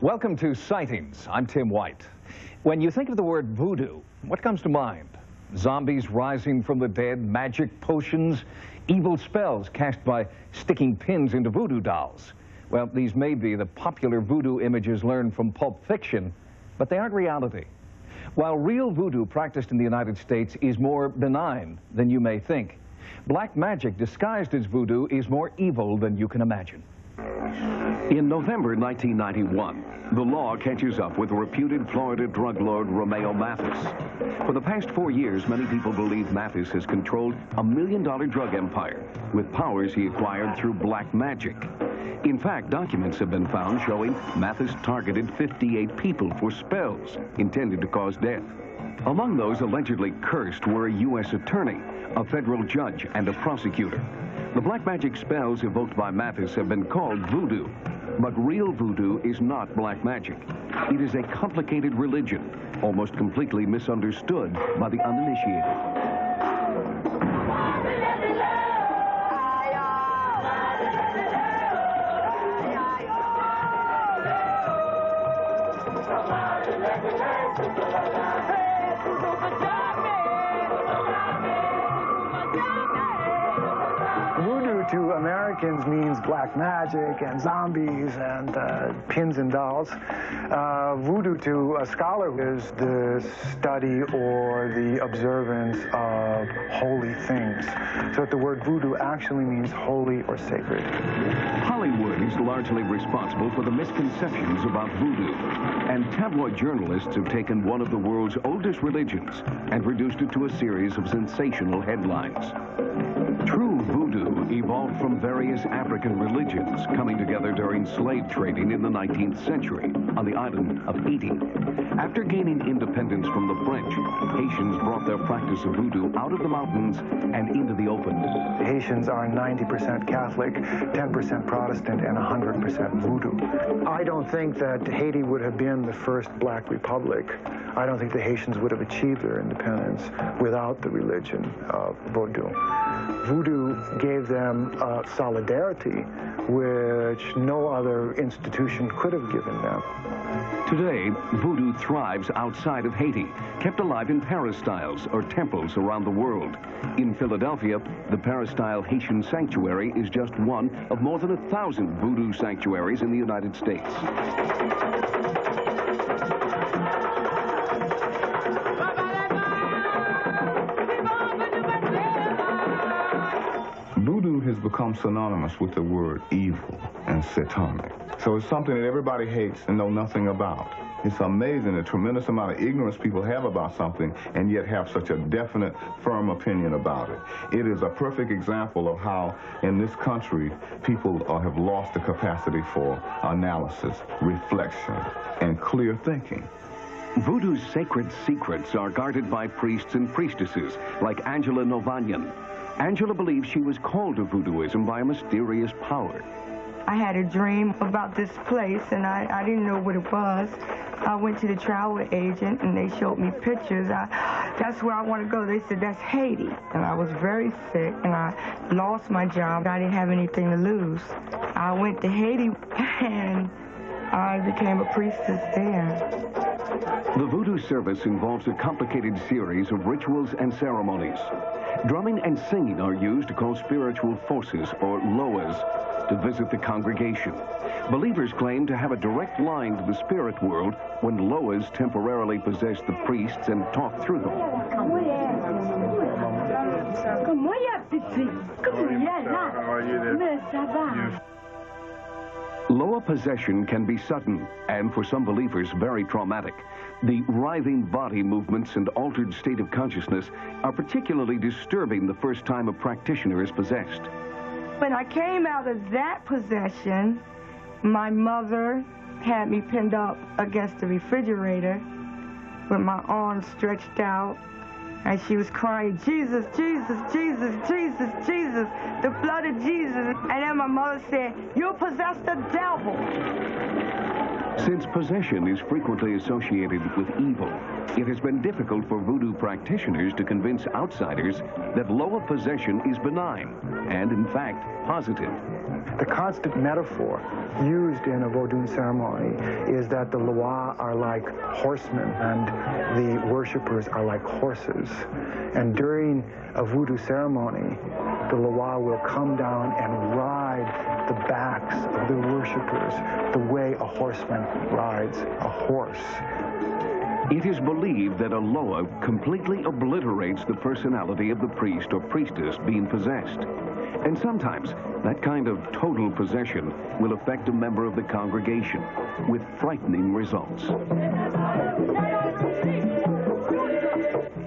Welcome to Sightings. I'm Tim White. When you think of the word voodoo, what comes to mind? Zombies rising from the dead, magic potions, evil spells cast by sticking pins into voodoo dolls. Well, these may be the popular voodoo images learned from pulp fiction, but they aren't reality. While real voodoo practiced in the United States is more benign than you may think, black magic disguised as voodoo is more evil than you can imagine. In November 1991, the law catches up with reputed Florida drug lord Romeo Mathis. For the past 4 years, many people believe Mathis has controlled a $1 million drug empire with powers he acquired through black magic. In fact, documents have been found showing Mathis targeted 58 people for spells intended to cause death. Among those allegedly cursed were a U.S. attorney, a federal judge, and a prosecutor. The black magic spells evoked by Mathis have been called voodoo. But real voodoo is not black magic. It is a complicated religion, almost completely misunderstood by the uninitiated. Voodoo to Americans means black magic and zombies and pins and dolls. Voodoo to a scholar is the study or the observance of holy things. So the word voodoo actually means holy or sacred. Hollywood is largely responsible for the misconceptions about voodoo, and tabloid journalists have taken one of the world's oldest religions and reduced it to a series of sensational headlines. True voodoo evolved from various African religions coming together during slave trading in the 19th century on the island of Haiti. After gaining independence from the French, Haitians brought their practice of voodoo out of the mountains and into the open. The Haitians are 90% Catholic, 10% Protestant, and 100% voodoo. I don't think that Haiti would have been the first black republic. I don't think the Haitians would have achieved their independence without the religion of voodoo. Voodoo gave them solidarity which no other institution could have given them. Today, voodoo thrives outside of Haiti, kept alive in peristyles or temples around the world. In Philadelphia, the peristyle Haitian sanctuary is just one of more than 1,000 voodoo sanctuaries in the United States. Voodoo has become synonymous with the word evil and satanic. So it's something that everybody hates and know nothing about. It's amazing the tremendous amount of ignorance people have about something and yet have such a definite, firm opinion about it. It is a perfect example of how, in this country, people have lost the capacity for analysis, reflection, and clear thinking. Voodoo's sacred secrets are guarded by priests and priestesses like Angela Novanyan. Angela believes she was called to voodooism by a mysterious power. I had a dream about this place, and I didn't know what it was. I went to the travel agent, and they showed me pictures. That's where I want to go. They said, that's Haiti. And I was very sick, and I lost my job. I didn't have anything to lose. I went to Haiti, and I became a priestess there. The voodoo service involves a complicated series of rituals and ceremonies. Drumming and singing are used to call spiritual forces, or loas, to visit the congregation. Believers claim to have a direct line to the spirit world when loas temporarily possess the priests and talk through them. Loa possession can be sudden and, for some believers, very traumatic. The writhing body movements and altered state of consciousness are particularly disturbing the first time a practitioner is possessed. When I came out of that possession, my mother had me pinned up against the refrigerator with my arms stretched out, and she was crying, Jesus, Jesus, Jesus, Jesus, Jesus, the blood of Jesus. And then my mother said, you possessed the devil. Since possession is frequently associated with evil, it has been difficult for voodoo practitioners to convince outsiders that Loa possession is benign and, in fact, positive. The constant metaphor used in a Vodun ceremony is that the Loa are like horsemen and the worshippers are like horses. And during a voodoo ceremony, the Loa will come down and ride the backs of the worshippers the way a horseman rides a horse. It is believed that a Loa completely obliterates the personality of the priest or priestess being possessed. And sometimes that kind of total possession will affect a member of the congregation with frightening results.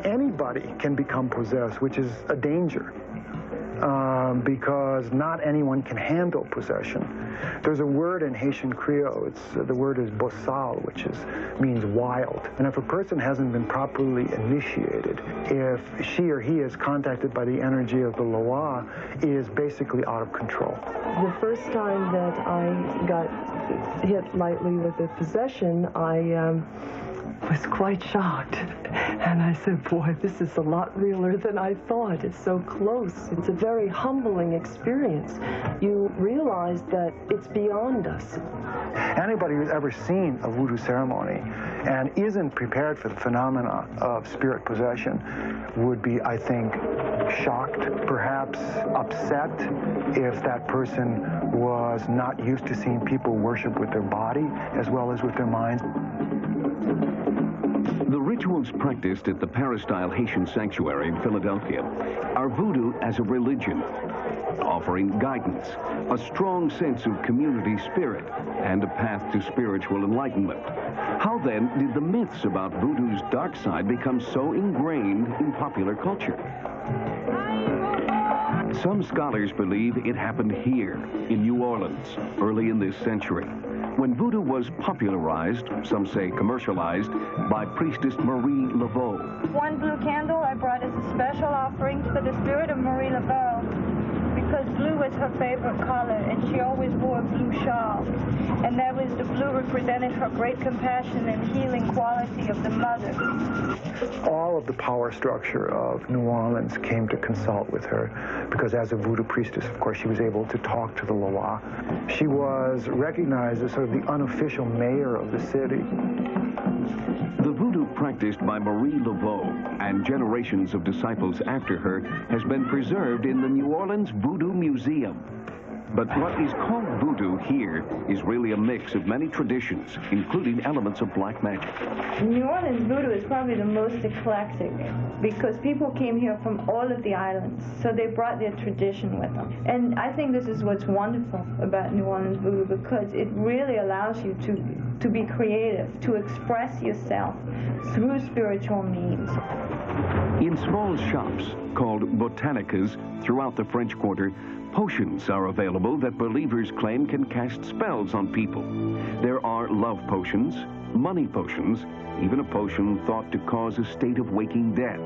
Anybody can become possessed, which is a danger. Because not anyone can handle possession. There's a word in Haitian Creole, the word is bossal, which means wild. And if a person hasn't been properly initiated, if she or he is contacted by the energy of the Loa, is basically out of control. The first time that I got hit lightly with a possession, I was quite shocked. And I said, boy, this is a lot realer than I thought. It's so close. It's a very humbling experience. You realize that it's beyond us. Anybody who's ever seen a voodoo ceremony and isn't prepared for the phenomena of spirit possession would be, I think, shocked, perhaps upset if that person was not used to seeing people worship with their body as well as with their minds. The rituals practiced at the Peristyle Haitian Sanctuary in Philadelphia are voodoo as a religion, offering guidance, a strong sense of community spirit, and a path to spiritual enlightenment. How then did the myths about voodoo's dark side become so ingrained in popular culture? Some scholars believe it happened here in New Orleans early in this century, when voodoo was popularized, some say commercialized, by priestess Marie Laveau. One blue candle I brought as a special offering for the spirit of Marie Laveau, because blue was her favorite color, and she always wore a blue shawl. And that was the blue represented her great compassion and healing quality of the mother. All of the power structure of New Orleans came to consult with her, because as a voodoo priestess, of course, she was able to talk to the Loa. She was recognized as sort of the unofficial mayor of the city. The voodoo practiced by Marie Laveau and generations of disciples after her has been preserved in the New Orleans Voodoo Museum. But what is called voodoo here is really a mix of many traditions, including elements of black magic. New Orleans voodoo is probably the most eclectic, because people came here from all of the islands, so they brought their tradition with them. And I think this is what's wonderful about New Orleans voodoo, because it really allows you to be creative, to express yourself through spiritual means. In small shops called botanicas throughout the French Quarter, potions are available that believers claim can cast spells on people. There are love potions, money potions, even a potion thought to cause a state of waking death.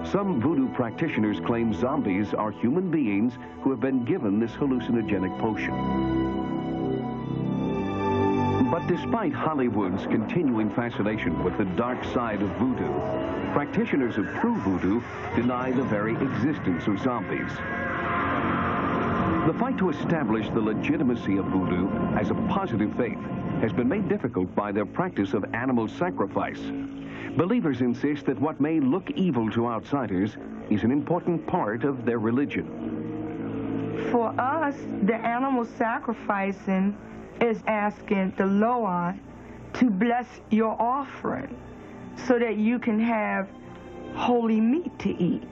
Some voodoo practitioners claim zombies are human beings who have been given this hallucinogenic potion. But despite Hollywood's continuing fascination with the dark side of voodoo, practitioners of true voodoo deny the very existence of zombies. The fight to establish the legitimacy of voodoo as a positive faith has been made difficult by their practice of animal sacrifice. Believers insist that what may look evil to outsiders is an important part of their religion. For us, the animal sacrificing is asking the Loa to bless your offering so that you can have holy meat to eat.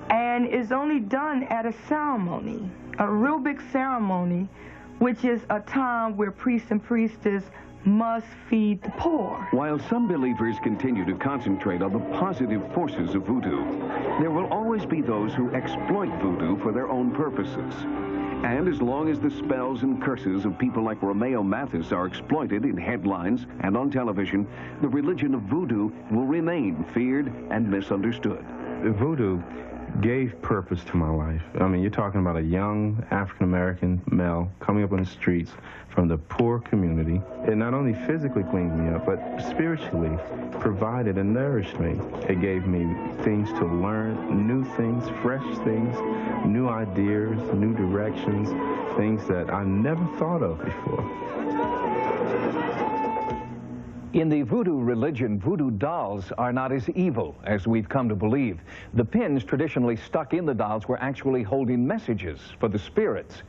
And it's only done at a ceremony, a real big ceremony, which is a time where priests and priestesses must feed the poor. While some believers continue to concentrate on the positive forces of voodoo, there will always be those who exploit voodoo for their own purposes. And as long as the spells and curses of people like Romeo Mathis are exploited in headlines and on television, the religion of voodoo will remain feared and misunderstood. Voodoo gave purpose to my life. I mean, you're talking about a young African-American male coming up on the streets from the poor community. It not only physically cleaned me up, but spiritually provided and nourished me. It gave me things to learn, new things, fresh things, new ideas, new directions, things that I never thought of before. In the voodoo religion, voodoo dolls are not as evil as we've come to believe. The pins traditionally stuck in the dolls were actually holding messages for the spirits.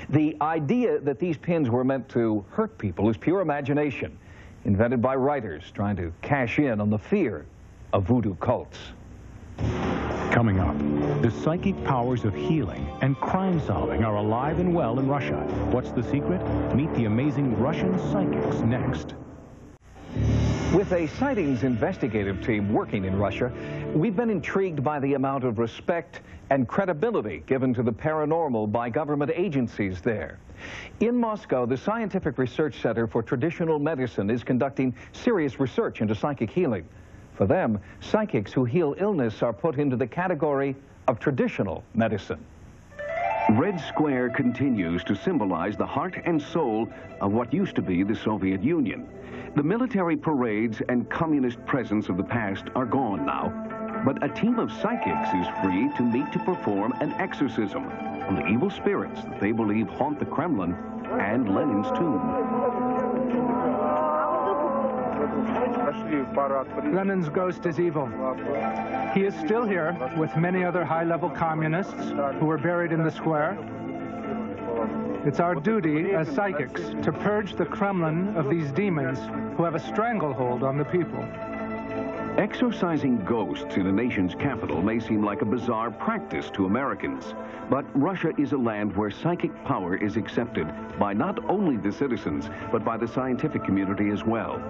The idea that these pins were meant to hurt people is pure imagination, invented by writers trying to cash in on the fear of voodoo cults. Coming up, the psychic powers of healing and crime solving are alive and well in Russia. What's the secret? Meet the amazing Russian psychics next. With a Sightings investigative team working in Russia, we've been intrigued by the amount of respect and credibility given to the paranormal by government agencies there. In Moscow, the Scientific Research Center for Traditional Medicine is conducting serious research into psychic healing. For them, psychics who heal illness are put into the category of traditional medicine. Red Square continues to symbolize the heart and soul of what used to be the Soviet Union. The military parades and communist presence of the past are gone now, but a team of psychics is free to meet to perform an exorcism on the evil spirits that they believe haunt the Kremlin and Lenin's tomb. Lenin's ghost is evil. He is still here with many other high-level communists who were buried in the square. It's our duty as psychics to purge the Kremlin of these demons who have a stranglehold on the people. Exorcising ghosts in a nation's capital may seem like a bizarre practice to Americans, but Russia is a land where psychic power is accepted by not only the citizens, but by the scientific community as well.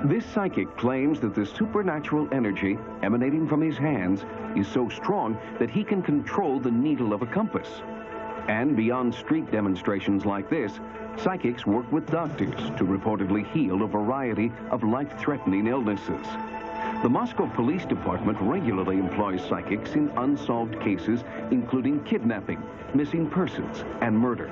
This psychic claims that the supernatural energy emanating from his hands is so strong that he can control the needle of a compass. And beyond street demonstrations like this, psychics work with doctors to reportedly heal a variety of life-threatening illnesses. The Moscow Police Department regularly employs psychics in unsolved cases, including kidnapping, missing persons, and murder.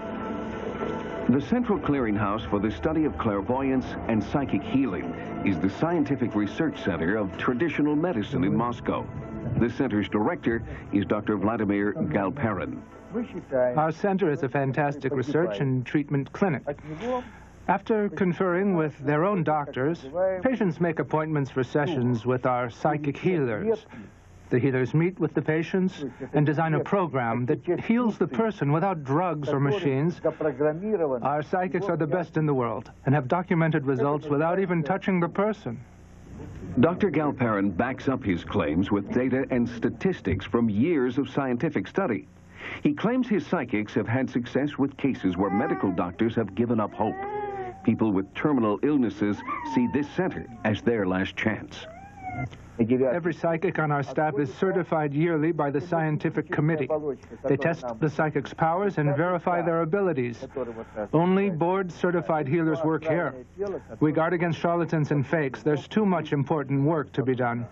The Central Clearinghouse for the Study of Clairvoyance and Psychic Healing is the Scientific Research Center of Traditional Medicine in Moscow. The center's director is Dr. Vladimir Galperin. Our center is a fantastic research and treatment clinic. After conferring with their own doctors, patients make appointments for sessions with our psychic healers. The healers meet with the patients and design a program that heals the person without drugs or machines. Our psychics are the best in the world and have documented results without even touching the person. Dr. Galperin backs up his claims with data and statistics from years of scientific study. He claims his psychics have had success with cases where medical doctors have given up hope. People with terminal illnesses see this center as their last chance. Every psychic on our staff is certified yearly by the scientific committee. They test the psychic's powers and verify their abilities. Only board-certified healers work here. We guard against charlatans and fakes. There's too much important work to be done.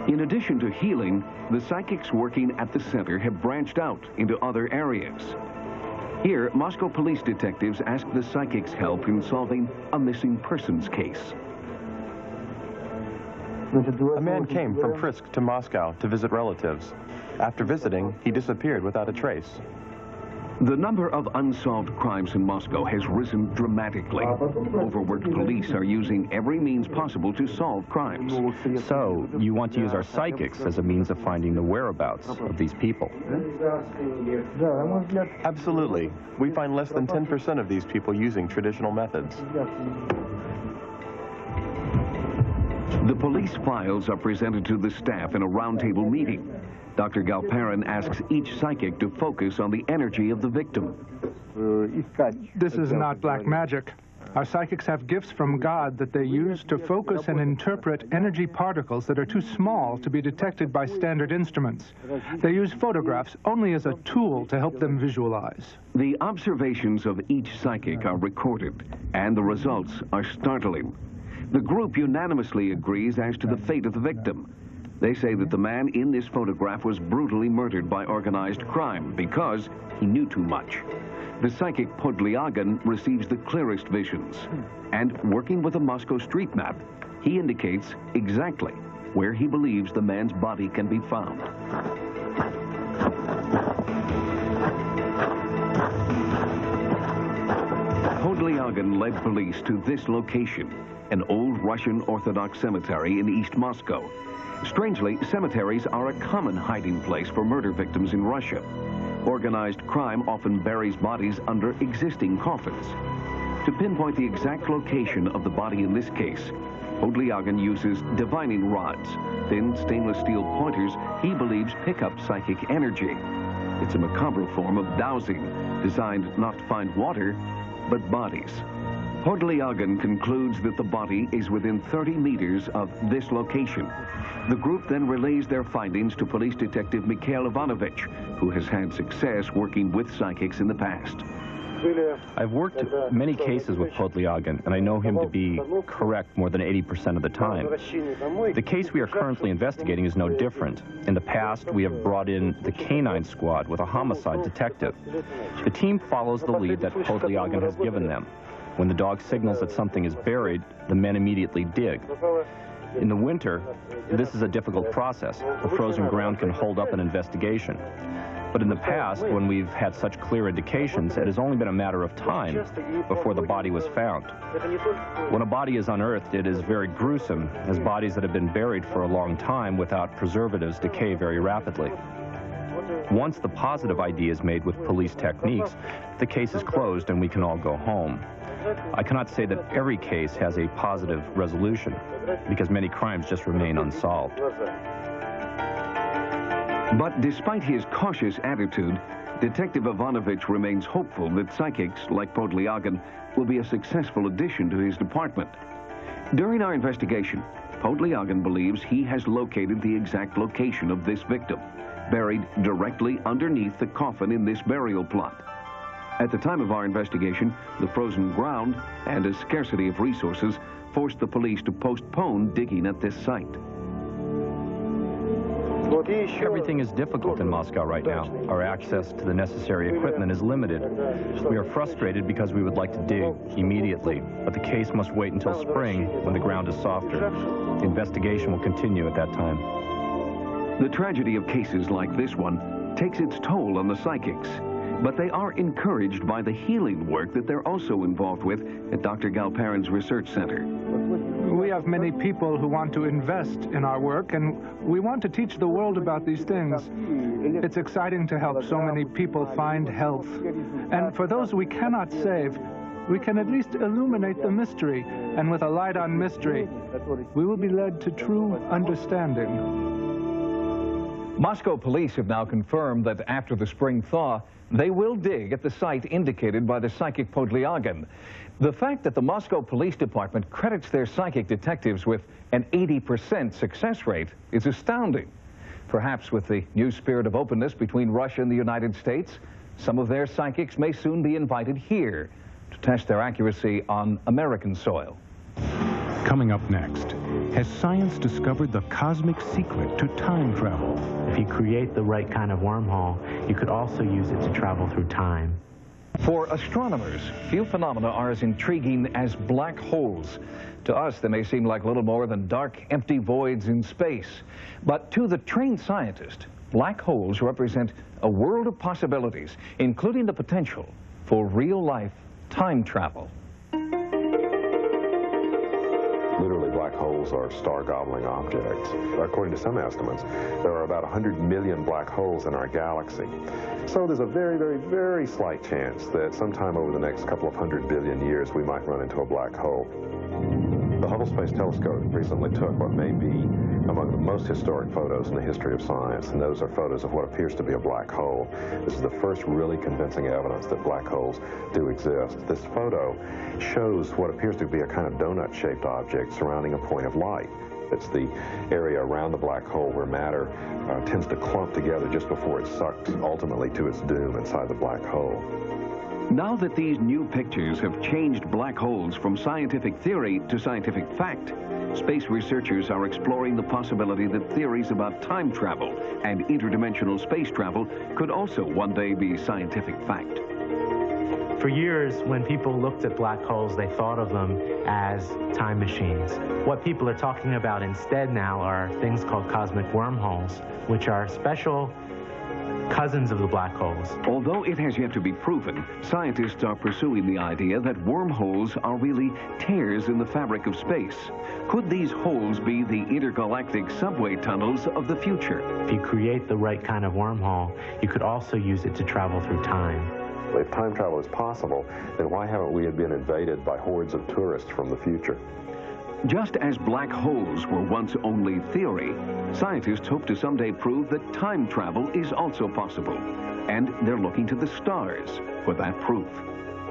In addition to healing, the psychics working at the center have branched out into other areas. Here, Moscow police detectives ask the psychics' help in solving a missing persons case. A man came from Prisk to Moscow to visit relatives. After visiting, he disappeared without a trace. The number of unsolved crimes in Moscow has risen dramatically. Overworked police are using every means possible to solve crimes. So, you want to use our psychics as a means of finding the whereabouts of these people? Absolutely. We find less than 10% of these people using traditional methods. The police files are presented to the staff in a roundtable meeting. Dr. Galperin asks each psychic to focus on the energy of the victim. This is not black magic. Our psychics have gifts from God that they use to focus and interpret energy particles that are too small to be detected by standard instruments. They use photographs only as a tool to help them visualize. The observations of each psychic are recorded, and the results are startling. The group unanimously agrees as to the fate of the victim. They say that the man in this photograph was brutally murdered by organized crime because he knew too much. The psychic Podliagan receives the clearest visions. And working with a Moscow street map, he indicates exactly where he believes the man's body can be found. Podliagan led police to this location, an old Russian Orthodox cemetery in East Moscow. Strangely, cemeteries are a common hiding place for murder victims in Russia. Organized crime often buries bodies under existing coffins. To pinpoint the exact location of the body in this case, Podliagan uses divining rods, thin stainless steel pointers he believes pick up psychic energy. It's a macabre form of dowsing, designed not to find water, but bodies. Podliagan concludes that the body is within 30 meters of this location. The group then relays their findings to police detective Mikhail Ivanovich, who has had success working with psychics in the past. I've worked many cases with Podliagan, and I know him to be correct more than 80% of the time. The case we are currently investigating is no different. In the past, we have brought in the canine squad with a homicide detective. The team follows the lead that Podliagan has given them. When the dog signals that something is buried, the men immediately dig. In the winter, this is a difficult process. The frozen ground can hold up an investigation. But in the past, when we've had such clear indications, it has only been a matter of time before the body was found. When a body is unearthed, it is very gruesome, as bodies that have been buried for a long time without preservatives decay very rapidly. Once the positive ID is made with police techniques, the case is closed and we can all go home. I cannot say that every case has a positive resolution, because many crimes just remain unsolved. But despite his cautious attitude, Detective Ivanovich remains hopeful that psychics like Podliagan will be a successful addition to his department. During our investigation, Podliagan believes he has located the exact location of this victim, buried directly underneath the coffin in this burial plot. At the time of our investigation, the frozen ground and a scarcity of resources forced the police to postpone digging at this site. Everything is difficult in Moscow right now. Our access to the necessary equipment is limited. We are frustrated because we would like to dig immediately, but the case must wait until spring when the ground is softer. The investigation will continue at that time. The tragedy of cases like this one takes its toll on the psychics, but they are encouraged by the healing work that they're also involved with at Dr. Galperin's research center. We have many people who want to invest in our work, and we want to teach the world about these things. It's exciting to help so many people find health. And for those we cannot save, we can at least illuminate the mystery, and with a light on mystery, we will be led to true understanding. Moscow police have now confirmed that after the spring thaw, they will dig at the site indicated by the psychic Podliagan. The fact that the Moscow Police Department credits their psychic detectives with an 80% success rate is astounding. Perhaps with the new spirit of openness between Russia and the United States, some of their psychics may soon be invited here to test their accuracy on American soil. Coming up next, has science discovered the cosmic secret to time travel? If you create the right kind of wormhole, you could also use it to travel through time. For astronomers, few phenomena are as intriguing as black holes. To us, they may seem like little more than dark, empty voids in space. But to the trained scientist, black holes represent a world of possibilities, including the potential for real-life time travel. Literally, black holes are star-gobbling objects. According to some estimates, there are about 100 million black holes in our galaxy. So there's a very, very, very slight chance that sometime over the next couple of 100 billion years, we might run into a black hole. The Hubble Space Telescope recently took what may be among the most historic photos in the history of science, and those are photos of what appears to be a black hole. This is the first really convincing evidence that black holes do exist. This photo shows what appears to be a kind of donut-shaped object surrounding a point of light. It's the area around the black hole where matter tends to clump together just before it sucks ultimately to its doom inside the black hole. Now that these new pictures have changed black holes from scientific theory to scientific fact, Space researchers are exploring the possibility that theories about time travel and interdimensional space travel could also one day be scientific fact. For years, when people looked at black holes, they thought of them as time machines. What people are talking about instead now are things called cosmic wormholes, which are special cousins of the black holes. Although it has yet to be proven, scientists are pursuing the idea that wormholes are really tears in the fabric of space. Could these holes be the intergalactic subway tunnels of the future? If you create the right kind of wormhole, you could also use it to travel through time. If time travel is possible, then why haven't we been invaded by hordes of tourists from the future? Just as black holes were once only theory, scientists hope to someday prove that time travel is also possible. And they're looking to the stars for that proof.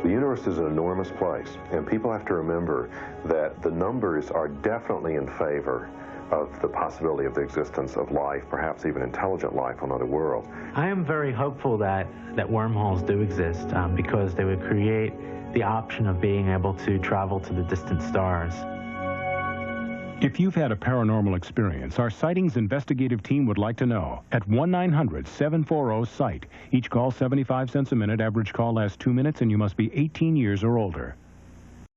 The universe is an enormous place, and people have to remember that the numbers are definitely in favor of the possibility of the existence of life, perhaps even intelligent life on other worlds. I am very hopeful that wormholes do exist because they would create the option of being able to travel to the distant stars. If you've had a paranormal experience, our Sightings investigative team would like to know. At 1-900-740-SIGHT. Each call 75 cents a minute. Average call lasts 2 minutes, and you must be 18 years or older.